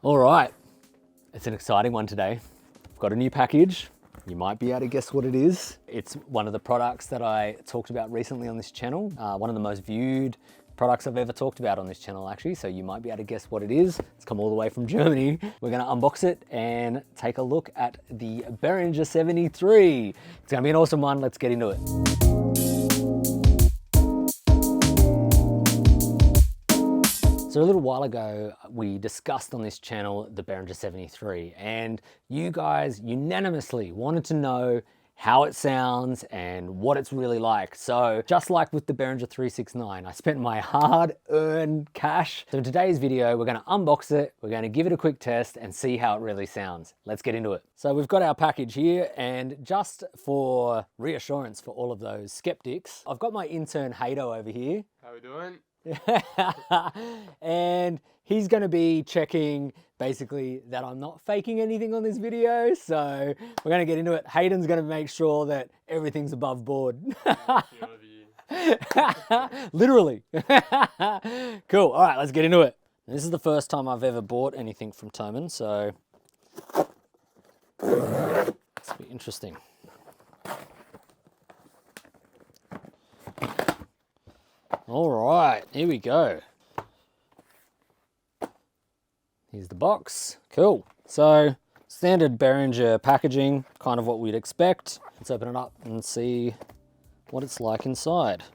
All right, it's an exciting one today. I've got a new package. You might be able to guess what it is. It's one of the products that I talked about recently on this channel. One of the most viewed products I've ever talked about on this channel actually, so you might be able to guess what it is. It's come all the way from Germany. We're gonna unbox it and take a look at the Behringer 73. It's gonna be an awesome one, let's get into it. So a little while ago, we discussed on this channel the Behringer 73, and you guys unanimously wanted to know how it sounds and what it's really like. So just like with the Behringer 369, I spent my hard-earned cash. So in today's video, we're gonna unbox it, we're gonna give it a quick test and see how it really sounds. Let's get into it. So we've got our package here, and just for reassurance for all of those skeptics, I've got my intern Hato over here. How we doing? And he's going to be checking basically that I'm not faking anything on this video, so we're going to get into it. Hayden's going to make sure that everything's above board. Literally. Cool. All right, let's get into it. This is the first time I've ever bought anything from Thomann, so this will be interesting. All right, here we go. Here's the box. Cool. So, standard Behringer packaging, kind of what we'd expect. Let's open it up and see what it's like inside.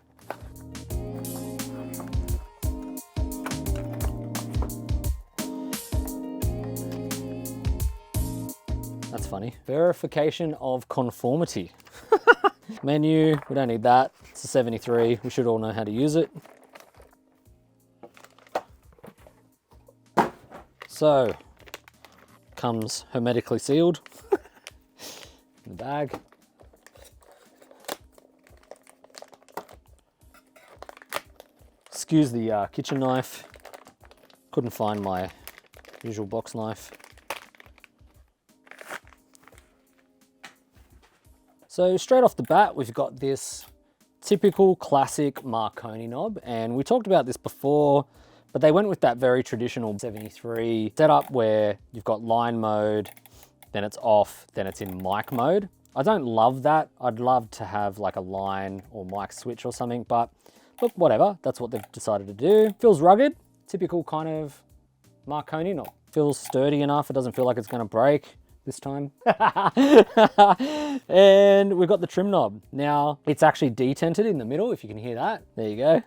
That's funny. Verification of conformity. Menu, we don't need that. It's a 73, we should all know how to use it. So, comes hermetically sealed in the bag. Excuse the kitchen knife. Couldn't find my usual box knife. So straight off the bat, we've got this typical classic Marconi knob, and we talked about this before, but they went with that very traditional 73 setup where you've got line mode, then it's off, then it's in mic mode. I don't love that. I'd love to have like a line or mic switch or something, but look, whatever, that's what they've decided to do. Feels rugged, typical kind of Marconi knob. Feels sturdy enough, it doesn't feel like it's gonna break this time. And we've got the trim knob. Now, it's actually detented in the middle, if you can hear that. There you go.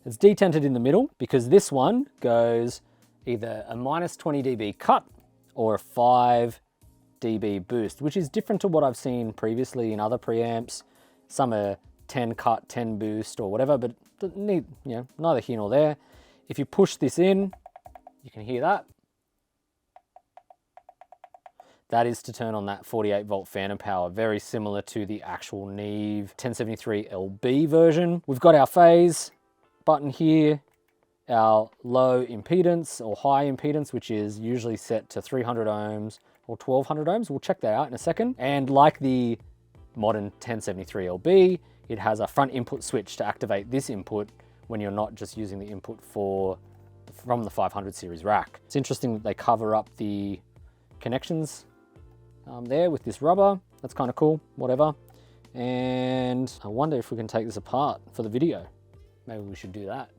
It's detented in the middle because this one goes either a minus 20 dB cut or a 5 dB boost, which is different to what I've seen previously in other preamps. Some are 10 cut, 10 boost or whatever, but neither here nor there. If you push this in, you can hear that. That is to turn on that 48 volt phantom power, very similar to the actual Neve 1073 LB version. We've got our phase button here, our low impedance or high impedance, which is usually set to 300 ohms or 1200 ohms. We'll check that out in a second. And like the modern 1073 LB, it has a front input switch to activate this input when you're not just using the input from the 500 series rack. It's interesting that they cover up the connections there with this rubber. That's kind of cool, whatever. And I wonder if we can take this apart for the video. Maybe we should do that.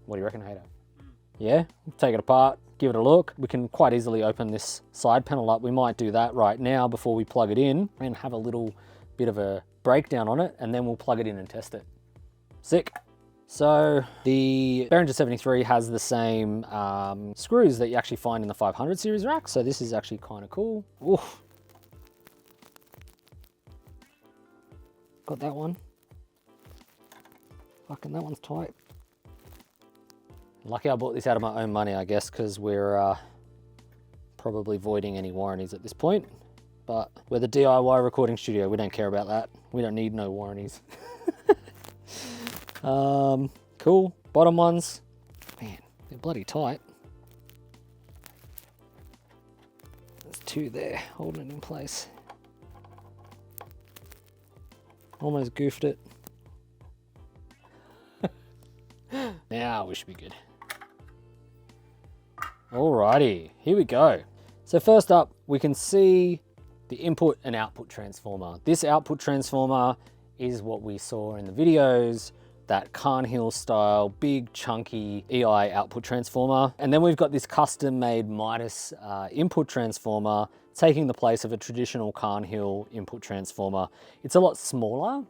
What do you reckon, Hato? Yeah, take it apart, give it a look. We can quite easily open this side panel up. We might do that right now before we plug it in and have a little bit of a breakdown on it, and then we'll plug it in and test it. Sick. So the Behringer 73 has the same screws that you actually find in the 500 series rack. So this is actually kind of cool. Oof. Got that one. Fucking that one's tight. Lucky I bought this out of my own money, I guess, because we're probably voiding any warranties at this point. But we're the DIY recording studio. We don't care about that. We don't need no warranties. Cool. Bottom ones. Man, they're bloody tight. There's two there holding it in place. Almost goofed it. Now we should be good. Alrighty, here we go. So first up, we can see the input and output transformer. This output transformer is what we saw in the videos, that Carnhill style, big chunky EI output transformer. And then we've got this custom made Midas input transformer taking the place of a traditional Carnhill input transformer. It's a lot smaller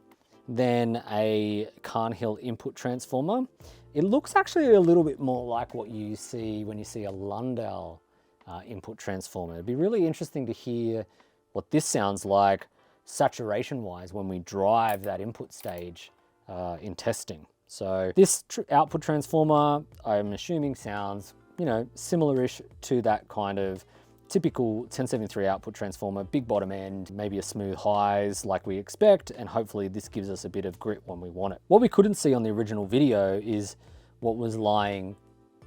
than a Carnhill input transformer. It looks actually a little bit more like what you see when you see a Lundell input transformer. It'd be really interesting to hear what this sounds like saturation wise when we drive that input stage in testing. So this output transformer, I'm assuming sounds, you know, similar-ish to that kind of typical 1073 output transformer, big bottom end, maybe a smooth highs like we expect, and hopefully this gives us a bit of grit when we want it. What we couldn't see on the original video is what was lying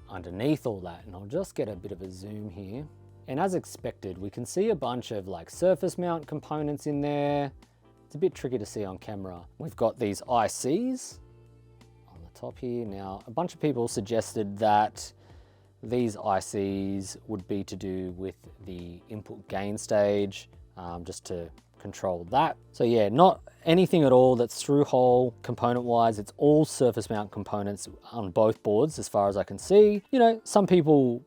underneath all that, and I'll just get a bit of a zoom here. And as expected, we can see a bunch of like surface mount components in there. It's a bit tricky to see on camera. We've got these ICs on the top here. Now, a bunch of people suggested that these ICs would be to do with the input gain stage, just to control that. So yeah, not anything at all that's through hole component wise. It's all surface mount components on both boards as far as I can see. You know, some people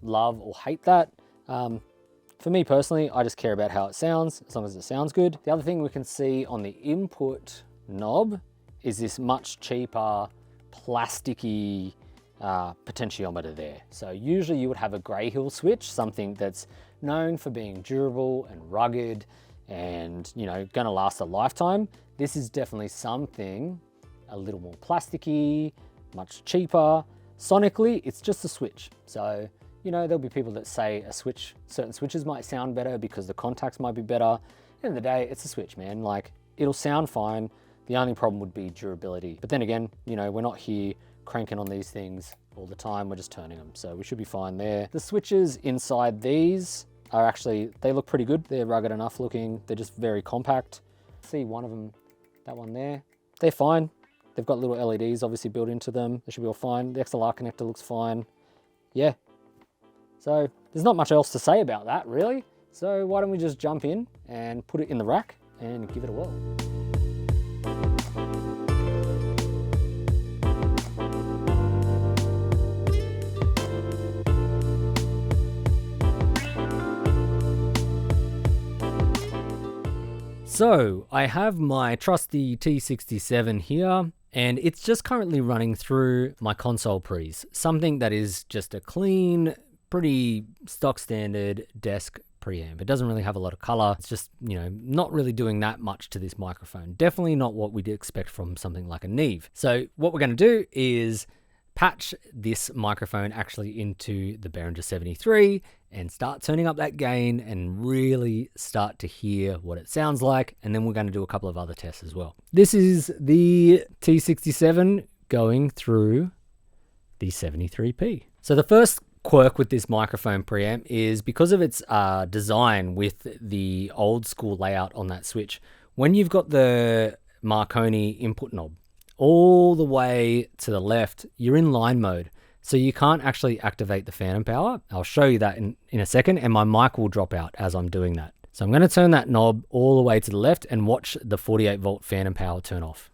love or hate that. For me personally, I just care about how it sounds, as long as it sounds good. The other thing we can see on the input knob is this much cheaper plasticky potentiometer there. So usually you would have a Greyhill switch, something that's known for being durable and rugged and, you know, gonna last a lifetime. This is definitely something a little more plasticky, much cheaper. Sonically, it's just a switch. So, you know, there'll be people that say a switch, certain switches might sound better because the contacts might be better. At the end of the day, it's a switch, man. Like, it'll sound fine. The only problem would be durability. But then again, you know, we're not here cranking on these things all the time, we're just turning them. So we should be fine there. The switches inside these are actually, they look pretty good. They're rugged enough looking. They're just very compact. See one of them, that one there. They're fine. They've got little LEDs obviously built into them. They should be all fine. The XLR connector looks fine. Yeah. So there's not much else to say about that really. So why don't we just jump in and put it in the rack and give it a whirl. So I have my trusty T67 here, and it's just currently running through my console pre's, something that is just a clean, pretty stock standard desk preamp. It doesn't really have a lot of color. It's just, you know, not really doing that much to this microphone. Definitely not what we'd expect from something like a Neve. So what we're going to do is patch this microphone actually into the Behringer 73 and start turning up that gain and really start to hear what it sounds like. And then we're going to do a couple of other tests as well. This is the T67 going through the 73P. So the first quirk with this microphone preamp is because of its design with the old school layout on that switch. When you've got the Marconi input knob all the way to the left, you're in line mode. So you can't actually activate the phantom power. I'll show you that in a second, and my mic will drop out as I'm doing that. So I'm going to turn that knob all the way to the left and watch the 48 volt phantom power turn off.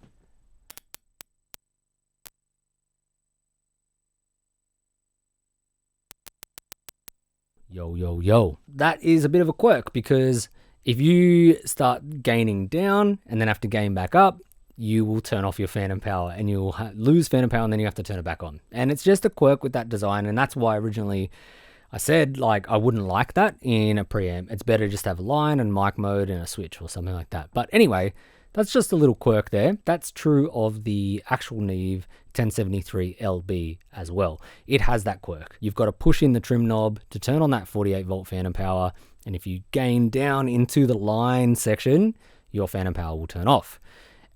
Yo, yo, yo. That is a bit of a quirk because if you start gaining down and then have to gain back up, you will turn off your phantom power and you'll lose phantom power and then you have to turn it back on. And it's just a quirk with that design. And that's why originally I said, like, I wouldn't like that in a preamp. It's better just to have a line and mic mode and a switch or something like that. But anyway, that's just a little quirk there. That's true of the actual Neve 1073 LB as well. It has that quirk. You've got to push in the trim knob to turn on that 48 volt phantom power. And if you gain down into the line section, your phantom power will turn off.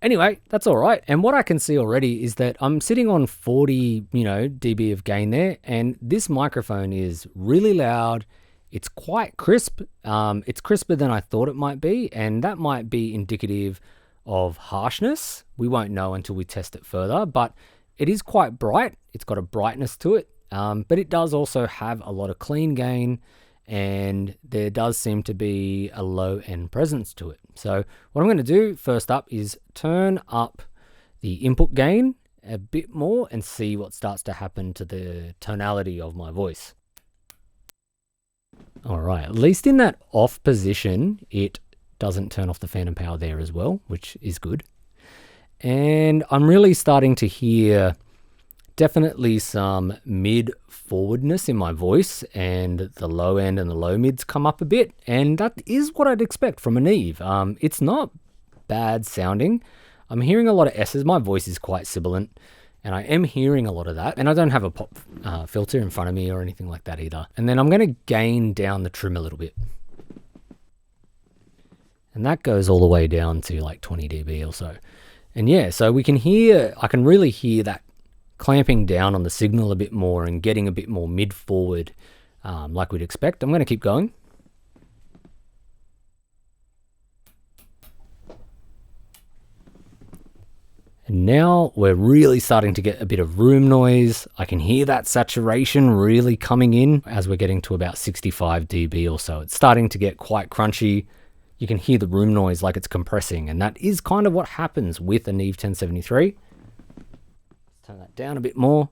Anyway, that's all right. And what I can see already is that I'm sitting on 40, dB of gain there. And this microphone is really loud. It's quite crisp. It's crisper than I thought it might be. And that might be indicative of harshness. We won't know until we test it further, but it is quite bright. It's got a brightness to it. but it does also have a lot of clean gain, and there does seem to be a low end presence to it. So what I'm going to do first up is turn up the input gain a bit more and see what starts to happen to the tonality of my voice. All right, at least in that off position, it doesn't turn off the phantom power there as well, which is good. And I'm really starting to hear definitely some mid forwardness in my voice, and the low end and the low mids come up a bit, and that is what I'd expect from a Neve. It's not bad sounding. I'm hearing a lot of S's. My voice is quite sibilant, and I am hearing a lot of that, and I don't have a pop filter in front of me or anything like that either. And then I'm going to gain down the trim a little bit, and that goes all the way down to like 20 dB or so. And yeah, so we can hear, I can really hear that clamping down on the signal a bit more and getting a bit more mid forward, like we'd expect. I'm going to keep going. And now we're really starting to get a bit of room noise. I can hear that saturation really coming in as we're getting to about 65 dB or so. It's starting to get quite crunchy. You can hear the room noise like it's compressing, and that is kind of what happens with a Neve 1073. Let's turn that down a bit more.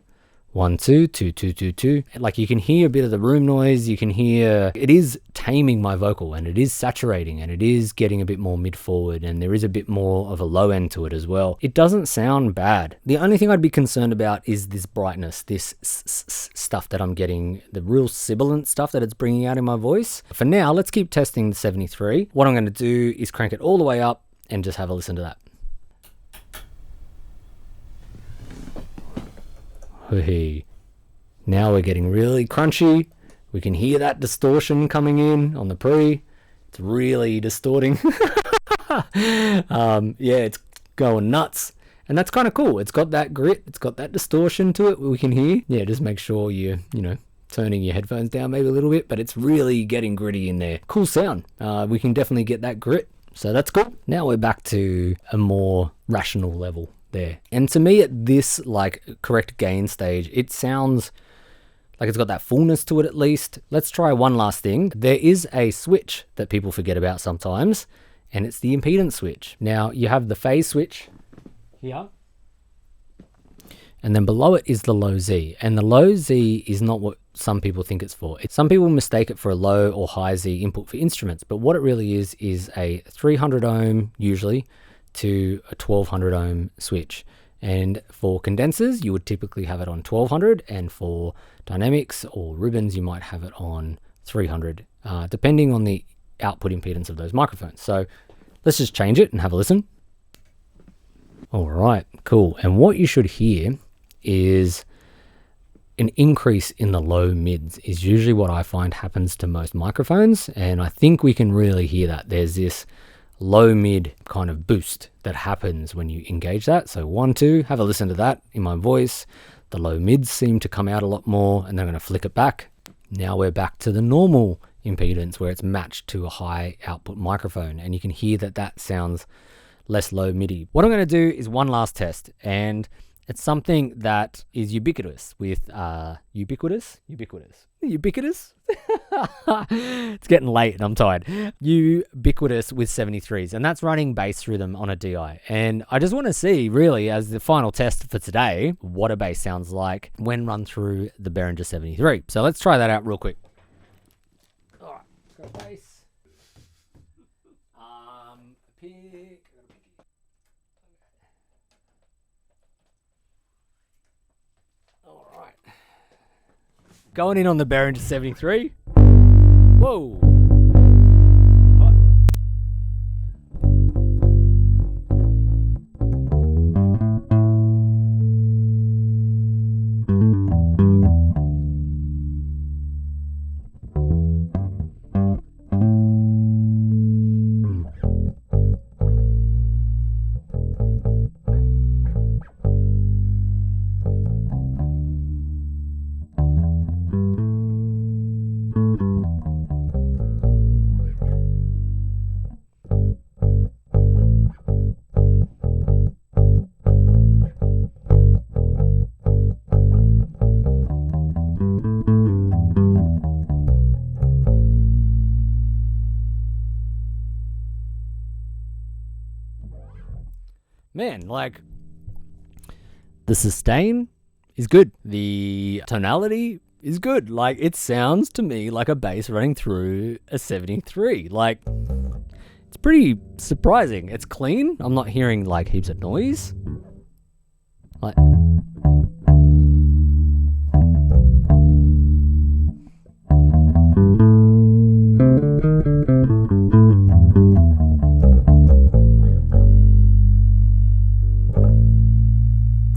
1, 2, 2, 2, 2, 2. Like you can hear a bit of the room noise. You can hear it is taming my vocal, and it is saturating, and it is getting a bit more mid forward, and there is a bit more of a low end to it as well. It doesn't sound bad. The only thing I'd be concerned about is this brightness, this stuff that I'm getting, the real sibilant stuff that it's bringing out in my voice. For now, let's keep testing the 73. What I'm going to do is crank it all the way up and just have a listen to that. Hey. Now we're getting really crunchy. We can hear that distortion coming in on the pre. It's really distorting. Yeah, it's going nuts. And that's kind of cool. It's got that grit. It's got that distortion to it we can hear. Yeah, just make sure you're, turning your headphones down maybe a little bit, but it's really getting gritty in there. Cool sound. We can definitely get that grit. So that's cool. Now we're back to a more rational level there. And to me at this correct gain stage, it sounds like it's got that fullness to it at least. Let's try one last thing. There is a switch that people forget about sometimes, and it's the impedance switch. Now you have the phase switch here, and then below it is the low Z, and the low Z is not what some people think it's for. Some people mistake it for a low or high Z input for instruments, but what it really is a 300 ohm usually to a 1200 ohm switch. And for condensers, you would typically have it on 1200, and for dynamics or ribbons, you might have it on 300, depending on the output impedance of those microphones. So let's just change it and have a listen. All right, cool. And what you should hear is an increase in the low mids is usually what I find happens to most microphones. And I think we can really hear that. There's this low mid kind of boost that happens when you engage that. So 1, 2, have a listen to that in my voice. The low mids seem to come out a lot more, and then I'm going to flick it back. Now we're back to the normal impedance where it's matched to a high output microphone, and you can hear that that sounds less low midi. What I'm going to do is one last test, and it's something that is ubiquitous with ubiquitous. It's getting late and I'm tired. Ubiquitous with 73s, and that's running bass through them on a DI. And I just want to see, really, as the final test for today, what a bass sounds like when run through the Behringer 73. So let's try that out real quick. All right, got a bass. Pick. All right. Going in on the Behringer 73. Whoa. man, like, the sustain is good. The tonality is good. Like, it sounds to me like a bass running through a 73. Like, it's pretty surprising. It's clean. I'm not hearing like heaps of noise. Like,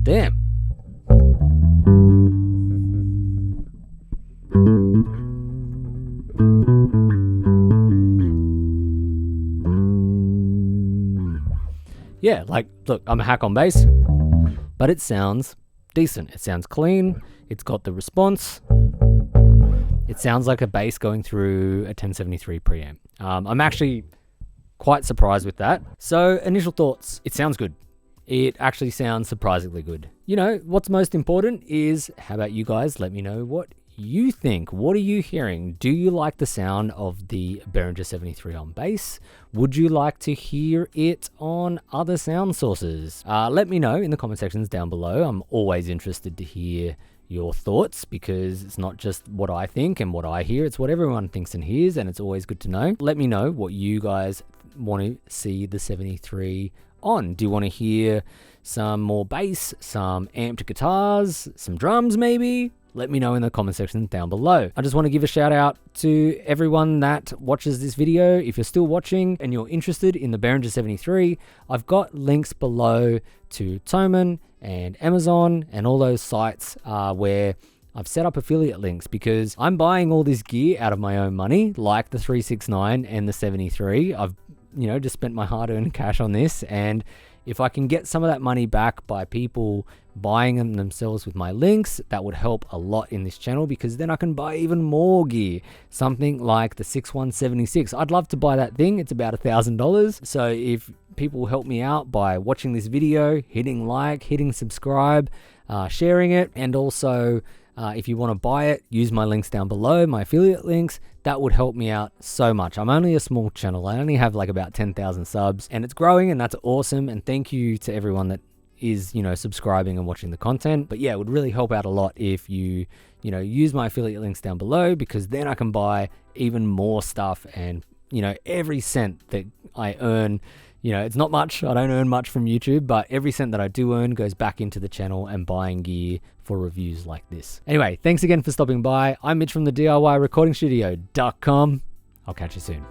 damn. Yeah, like, look, I'm a hack on bass, but it sounds decent. It sounds clean. It's got the response. It sounds like a bass going through a 1073 preamp. I'm actually quite surprised with that. So, initial thoughts. It sounds good. It actually sounds surprisingly good. You know, what's most important is, how about you guys let me know what you think? What are you hearing? Do you like the sound of the Behringer 73 on bass? Would you like to hear it on other sound sources? Let me know in the comment sections down below. I'm always interested to hear your thoughts, because it's not just what I think and what I hear, it's what everyone thinks and hears, and it's always good to know. Let me know what you guys want to see the 73 on. Do you want to hear some more bass, some amped guitars, some drums maybe? Let me know in the comment section down below. I just want to give a shout out to everyone that watches this video. If you're still watching and you're interested in the Behringer 73, I've got links below to Thomann and Amazon and all those sites where I've set up affiliate links, because I'm buying all this gear out of my own money, like the 369 and the 73. I've, you know, just spent my hard-earned cash on this, and if I can get some of that money back by people buying them themselves with my links, that would help a lot in this channel, because then I can buy even more gear. Something like the 6176. I'd love to buy that thing. It's about $1,000. So if people help me out by watching this video, hitting like, hitting subscribe, sharing it, and also if you want to buy it, use my links down below, my affiliate links. That would help me out so much. I'm only a small channel. I only have like about 10,000 subs, and it's growing, and that's awesome. And thank you to everyone that is, you know, subscribing and watching the content. But yeah, it would really help out a lot if you know, use my affiliate links down below, because then I can buy even more stuff. And, you know, every cent that I earn, you know, it's not much. I don't earn much from YouTube, but every cent that I do earn goes back into the channel and buying gear for reviews like this. Anyway, thanks again for stopping by. I'm Mitch from the DIYRecordingstudio.com. I'll catch you soon.